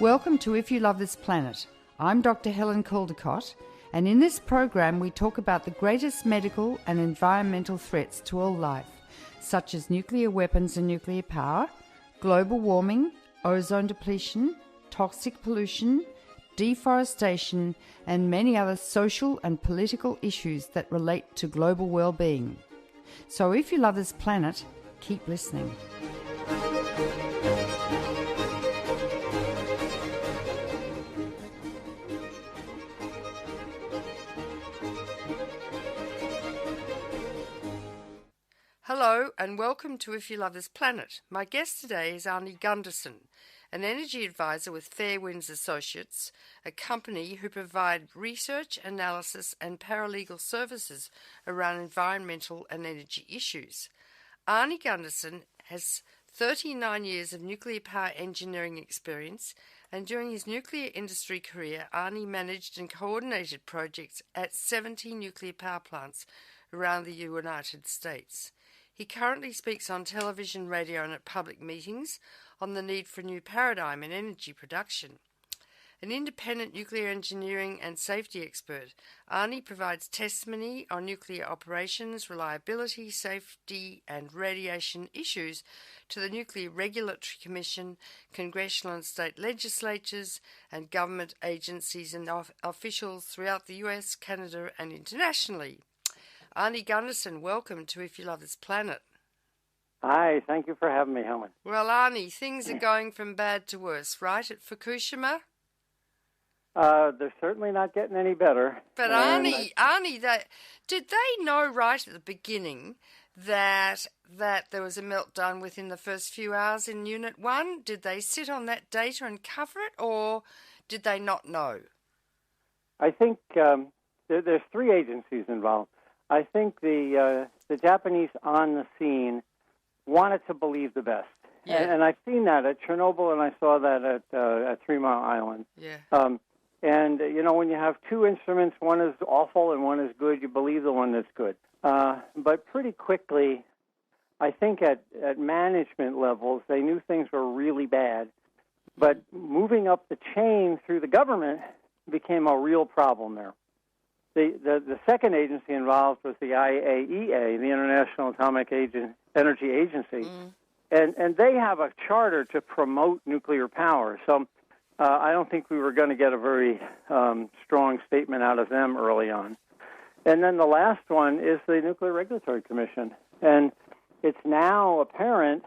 Welcome to If You Love This Planet. I'm Dr. Helen Caldicott, and in this program we talk about the greatest medical and environmental threats to all life, such as nuclear weapons and nuclear power, global warming, ozone depletion, toxic pollution, deforestation, and many other social and political issues that relate to global well-being. So if you love this planet, keep listening. Hello and welcome to If You Love This Planet. My guest today is Arnie Gunderson, an energy advisor with Fairwinds Associates, a company who provide research, analysis and paralegal services around environmental and energy issues. Arnie Gunderson has 39 years of nuclear power engineering experience, and during his nuclear industry career, Arnie managed and coordinated projects at 70 nuclear power plants around the United States. He currently speaks on television, radio and at public meetings on the need for a new paradigm in energy production. An independent nuclear engineering and safety expert, Arnie provides testimony on nuclear operations, reliability, safety and radiation issues to the Nuclear Regulatory Commission, congressional and state legislatures and government agencies and officials throughout the US, Canada and internationally. Arnie Gunderson, welcome to If You Love This Planet. Hi, thank you for having me, Helen. Well, Arnie, things are going from bad to worse, right, at Fukushima? They're certainly not getting any better. But Arnie, did they know right at the beginning that there was a meltdown within the first few hours in Unit 1? Did they sit on that data and cover it, or did they not know? I think there's three agencies involved. I think the Japanese on the scene wanted to believe the best. Yeah. And I've seen that at Chernobyl, and I saw that at 3 Mile Island. Yeah. And, you know, when you have two instruments, one is awful and one is good, you believe the one that's good. But pretty quickly, I think at management levels, they knew things were really bad. But moving up the chain through the government became a real problem there. The second agency involved was the IAEA, the International Atomic Energy Agency, and they have a charter to promote nuclear power. So I don't think we were going to get a very strong statement out of them early on. And then the last one is the Nuclear Regulatory Commission, and it's now apparent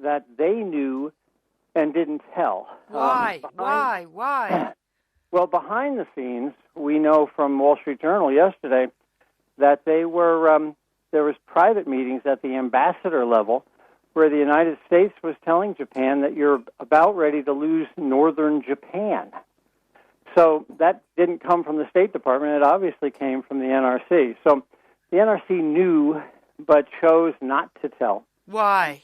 that they knew and didn't tell. Why? Why? Well, behind the scenes, we know from Wall Street Journal yesterday that there was private meetings at the ambassador level where the United States was telling Japan that you're about ready to lose northern Japan. So that didn't come from the State Department. It obviously came from the NRC. So the NRC knew but chose not to tell. Why?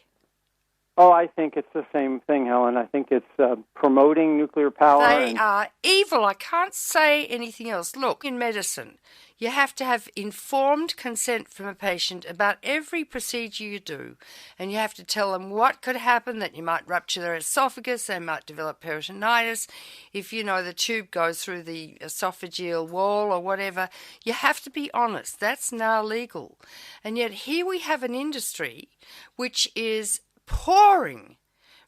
Oh, I think it's the same thing, Helen. I think it's promoting nuclear power. They are evil. I can't say anything else. Look, in medicine, you have to have informed consent from a patient about every procedure you do, and you have to tell them what could happen, that you might rupture their esophagus, they might develop peritonitis. If, you know, the tube goes through the esophageal wall or whatever, you have to be honest. That's now legal. And yet here we have an industry which is pouring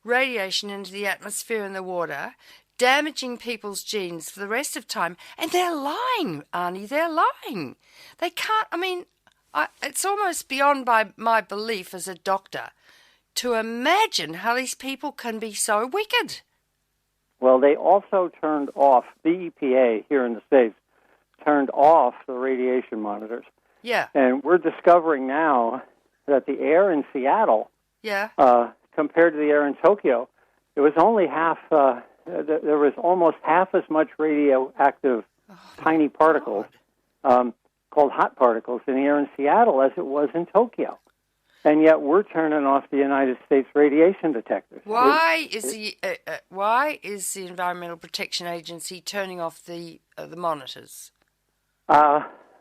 radiation into the atmosphere and the water, damaging people's genes for the rest of time, and they're lying, Arnie, they're lying. They can't, it's almost beyond my belief as a doctor to imagine how these people can be so wicked. Well, they also turned off, the EPA here in the States, turned off the radiation monitors. Yeah. And we're discovering now that the air in Seattle, compared to the air in Tokyo, it was only half. There was almost half as much radioactive tiny particles called hot particles in the air in Seattle as it was in Tokyo, and yet we're turning off the United States radiation detectors. Why is the Environmental Protection Agency turning off the monitors?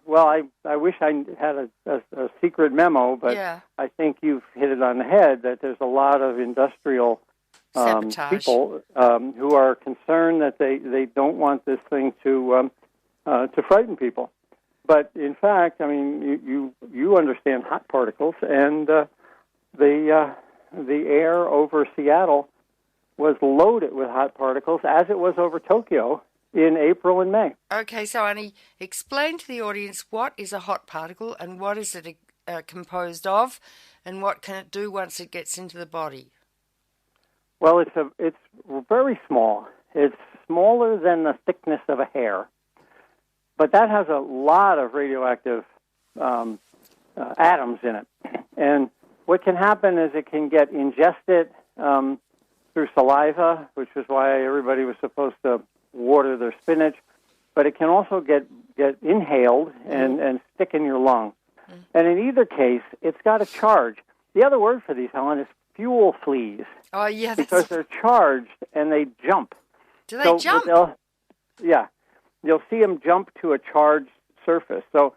Well, I wish I had a secret memo, but I think you've hit it on the head that there's a lot of industrial Sabotage. people who are concerned that they don't want this thing to frighten people. But in fact, I mean, you understand hot particles, and the air over Seattle was loaded with hot particles, as it was over Tokyo in April and May. Okay, so Arnie, explain to the audience what is a hot particle and what is it composed of, and what can it do once it gets into the body? Well, it's very small. It's smaller than the thickness of a hair, but that has a lot of radioactive atoms in it. And what can happen is it can get ingested through saliva, which is why everybody was supposed to water their spinach, but it can also get inhaled and stick in your lung. And in either case, it's got a charge. The other word for these, Helen, is fuel fleas. Oh, yeah. Because they're charged and they jump. Do they jump? Yeah. You'll see them jump to a charged surface. So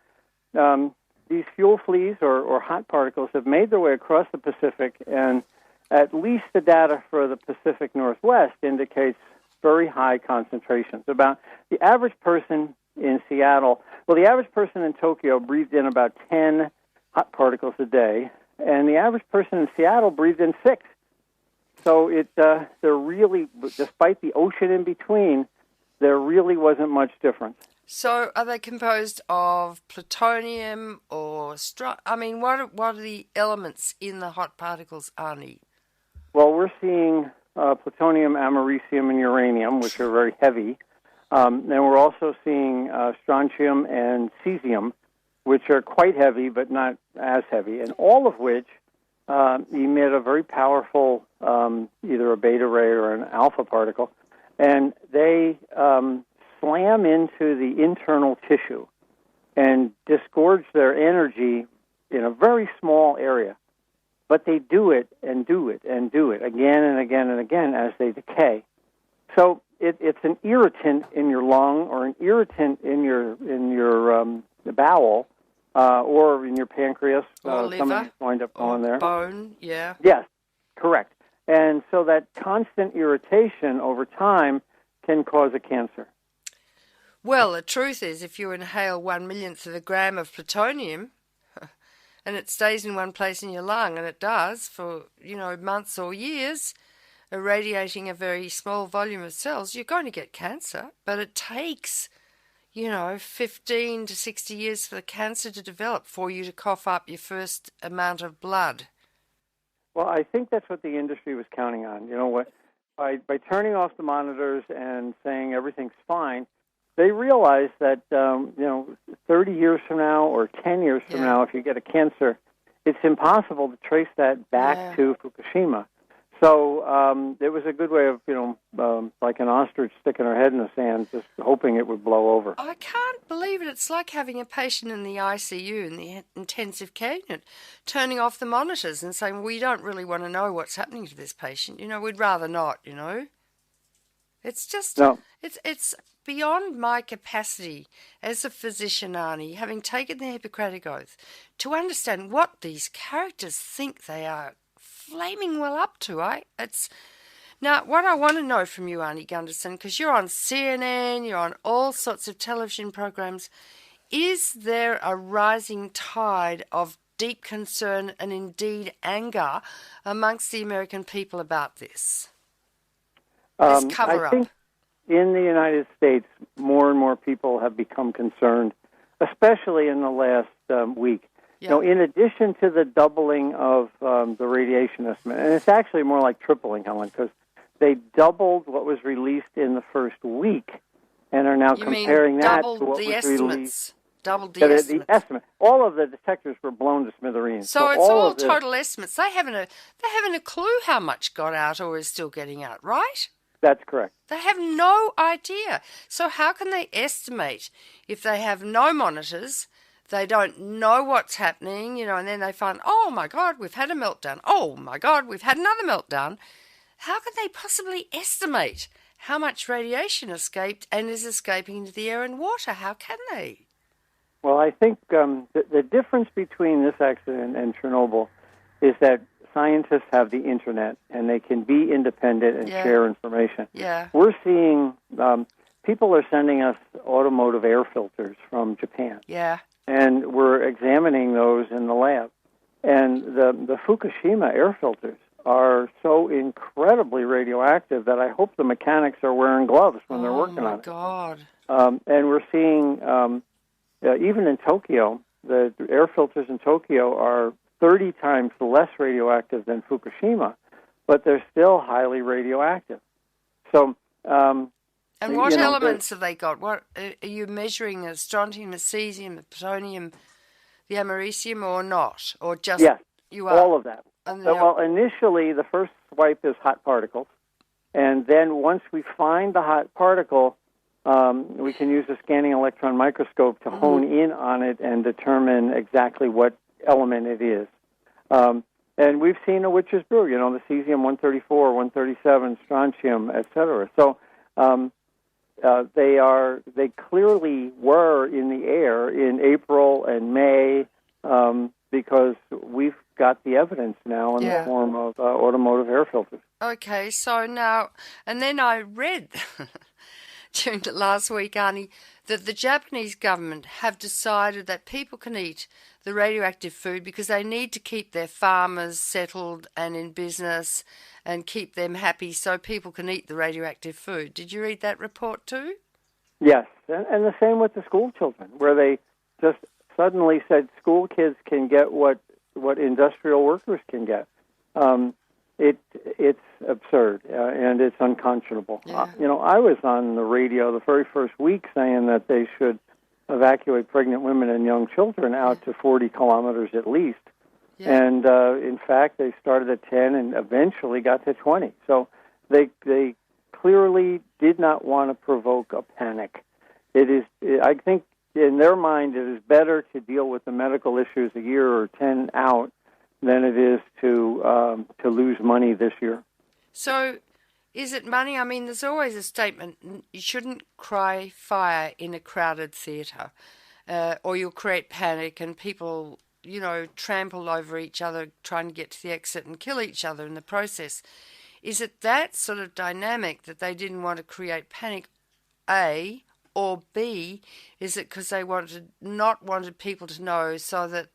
these fuel fleas or hot particles have made their way across the Pacific, and at least the data for the Pacific Northwest indicates very high concentrations. About the average person in Seattle, well, the average person in Tokyo breathed in about 10 hot particles a day, and the average person in Seattle breathed in 6. So there really, despite the ocean in between, there really wasn't much difference. So are they composed of plutonium or I mean, what are the elements in the hot particles, Arnie? Well, we're seeing plutonium, americium, and uranium, which are very heavy. And we're also seeing strontium and cesium, which are quite heavy but not as heavy, and all of which emit a very powerful either a beta ray or an alpha particle, and they slam into the internal tissue and disgorge their energy in a very small area. But they do it and do it and do it again and again and again as they decay. So it's an irritant in your lung or an irritant in your the bowel or in your pancreas. Or liver. Somebody's wind up going there. Bone, yeah. Yes, correct. And so that constant irritation over time can cause a cancer. Well, the truth is, if you inhale 1/1,000,000th of a gram of plutonium, and it stays in one place in your lung, and it does for, months or years, irradiating a very small volume of cells, you're going to get cancer. But it takes, 15 to 60 years for the cancer to develop for you to cough up your first amount of blood. Well, I think that's what the industry was counting on. You know what? By turning off the monitors and saying everything's fine, they realized that 30 years from now or 10 years from now, if you get a cancer, it's impossible to trace that back to Fukushima. So it was a good way of, like an ostrich sticking her head in the sand, just hoping it would blow over. I can't believe it. It's like having a patient in the ICU, in the intensive care unit, turning off the monitors and saying, we don't really want to know what's happening to this patient. We'd rather not, It's just, it's beyond my capacity as a physician, Arnie, having taken the Hippocratic Oath, to understand what these characters think they are flaming well up to. Now, what I want to know from you, Arnie Gundersen, because you're on CNN, you're on all sorts of television programs, is there a rising tide of deep concern and indeed anger amongst the American people about this? This cover-up. I think in the United States, more and more people have become concerned, especially in the last week. Yeah. In addition to the doubling of the radiation estimate, and it's actually more like tripling, Helen, because they doubled what was released in the first week and are now comparing that to what was released. Doubled the estimates. The estimate. All of the detectors were blown to smithereens. So it's all total estimates. They haven't a clue how much got out or is still getting out, right? That's correct. They have no idea. So how can they estimate if they have no monitors? They don't know what's happening, and then they find, oh, my God, we've had a meltdown. Oh, my God, we've had another meltdown. How can they possibly estimate how much radiation escaped and is escaping into the air and water? How can they? Well, I think the difference between this accident and Chernobyl is that scientists have the internet and they can be independent and share information. Yeah. We're seeing people are sending us automotive air filters from Japan. Yeah. And we're examining those in the lab. And the Fukushima air filters are so incredibly radioactive that I hope the mechanics are wearing gloves when they're working on it. Oh, my God. And we're seeing, even in Tokyo, the air filters in Tokyo are 30 times less radioactive than Fukushima, but they're still highly radioactive. So, and what elements have they got? What are you measuring? Strontium, cesium, plutonium, the americium, or not? Or just you are? All of that. Well, initially, the first swipe is hot particles, and then once we find the hot particle, we can use a scanning electron microscope to hone in on it and determine exactly what element it is. And we've seen a witch's brew, the cesium-134, 137, strontium, etc. So they clearly were in the air in April and May because we've got the evidence now in the form of automotive air filters. Okay, so now, and then I read during the last week, Arnie, that the Japanese government have decided that people can eat the radioactive food because they need to keep their farmers settled and in business and keep them happy so people can eat the radioactive food. Did you read that report too? Yes, and the same with the school children, where they just suddenly said school kids can get what industrial workers can get. It's absurd, and it's unconscionable. Yeah. I was on the radio the very first week saying that they should evacuate pregnant women and young children out to 40 kilometers at least. Yeah. And, in fact, they started at 10 and eventually got to 20. So they clearly did not want to provoke a panic. I think in their mind it is better to deal with the medical issues a year or 10 out than it is to lose money this year. So is it money? I mean, there's always a statement, you shouldn't cry fire in a crowded theatre, or you'll create panic and people, trample over each other trying to get to the exit and kill each other in the process. Is it that sort of dynamic that they didn't want to create panic, A, or B, is it because they not wanted people to know so that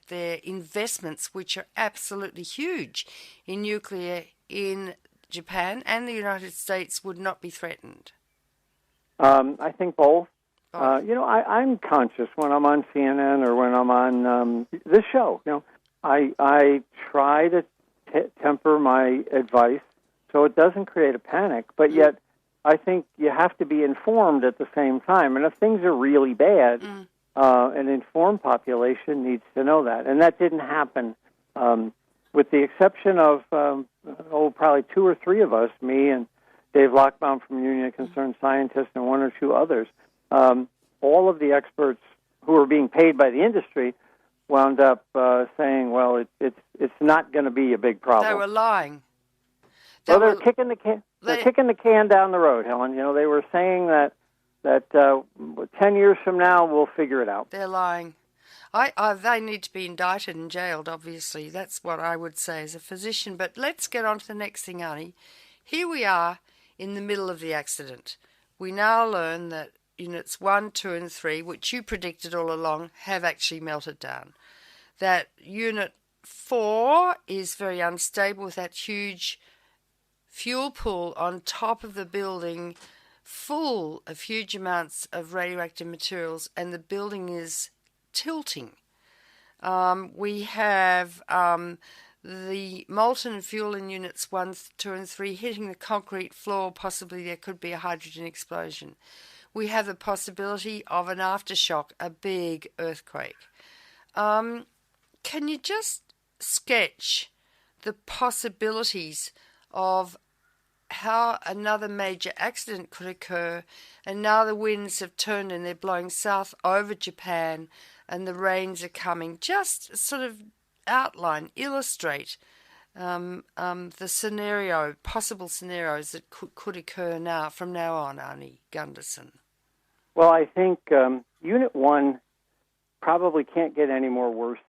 their investments, which are absolutely huge in nuclear in Japan and the United States, would not be threatened? I think both. I'm conscious when I'm on CNN or when I'm on this show. I try to temper my advice so it doesn't create a panic, but yet I think you have to be informed at the same time. And if things are really bad, an informed population needs to know that. And that didn't happen, with the exception of, probably two or three of us, me and Dave Lockbaum from Union of Concerned Scientists and one or two others. All of the experts who were being paid by the industry wound up saying, well, it's not going to be a big problem. They were lying. They're kicking the can. They're kicking the can down the road, Helen. They were saying that 10 years from now we'll figure it out. They're lying. They need to be indicted and jailed, obviously. That's what I would say as a physician. But let's get on to the next thing, Arnie. Here we are in the middle of the accident. We now learn that units 1, 2, and 3, which you predicted all along, have actually melted down. That unit 4 is very unstable with that huge fuel pool on top of the building full of huge amounts of radioactive materials, and the building is tilting. We have the molten fuel in units 1, 2, and 3 hitting the concrete floor. Possibly there could be a hydrogen explosion. We have the possibility of an aftershock, a big earthquake. Can you just sketch the possibilities of how another major accident could occur, and now the winds have turned and they're blowing south over Japan and the rains are coming? Just sort of illustrate the possible scenarios that could occur from now on, Arnie Gunderson. Well, I think Unit 1 probably can't get any more worse